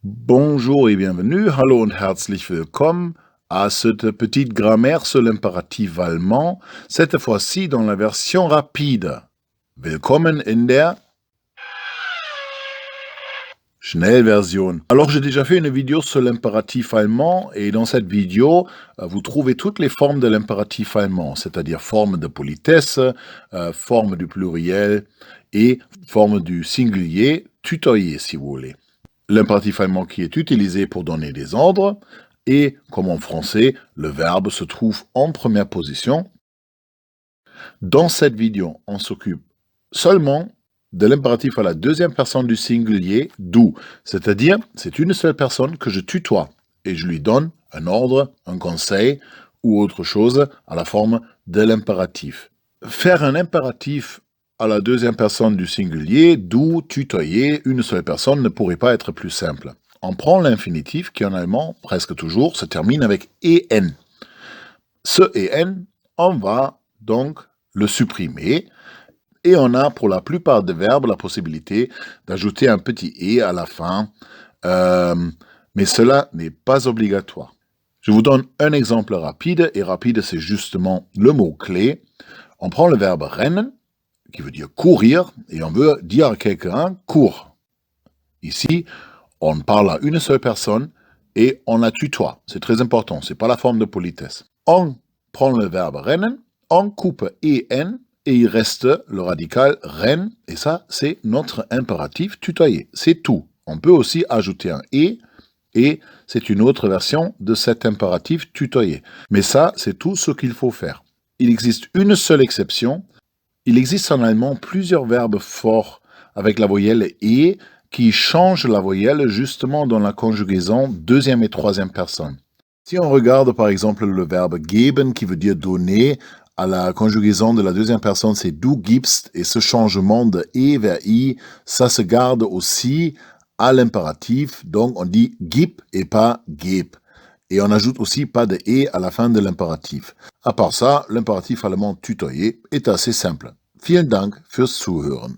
Bonjour et bienvenue, hallo und herzlich willkommen à cette petite grammaire sur l'impératif allemand, cette fois-ci dans la version rapide. Willkommen in der Schnellversion. Alors j'ai déjà fait une vidéo sur l'impératif allemand et dans cette vidéo, vous trouvez toutes les formes de l'impératif allemand, c'est-à-dire forme de politesse, forme du pluriel et forme du singulier, tutoyer si vous voulez. L'impératif allemand qui est utilisé pour donner des ordres, et comme en français, le verbe se trouve en première position. Dans cette vidéo, on s'occupe seulement de l'impératif à la deuxième personne du singulier, du, c'est-à-dire c'est une seule personne que je tutoie, et je lui donne un ordre, un conseil ou autre chose à la forme de l'impératif. Faire un impératif à la deuxième personne du singulier, du, tutoyer, une seule personne ne pourrait pas être plus simple. On prend l'infinitif qui en allemand, presque toujours, se termine avec en. Ce en, on va donc le supprimer et on a pour la plupart des verbes la possibilité d'ajouter un petit et à la fin, mais cela n'est pas obligatoire. Je vous donne un exemple rapide, et rapide c'est justement le mot-clé. On prend le verbe rennen, qui veut dire courir, et on veut dire à quelqu'un « cours ». Ici, on parle à une seule personne et on la tutoie. C'est très important, ce n'est pas la forme de politesse. On prend le verbe rennen, on coupe en et il reste le radical renn, et ça, c'est notre impératif tutoyer. C'est tout. On peut aussi ajouter un et c'est une autre version de cet impératif tutoyer. Mais ça, c'est tout ce qu'il faut faire. Il existe une seule exception. Il existe en allemand plusieurs verbes forts avec la voyelle « et » qui changent la voyelle justement dans la conjugaison deuxième et troisième personne. Si on regarde par exemple le verbe « geben » qui veut dire « donner », à la conjugaison de la deuxième personne c'est « du gibst » et ce changement de « et » vers « i », ça se garde aussi à l'impératif, donc on dit « gib » et pas « geb ». Et on n'ajoute aussi pas de « et » à la fin de l'impératif. À part ça, l'impératif allemand tutoyer est assez simple. Vielen Dank fürs Zuhören.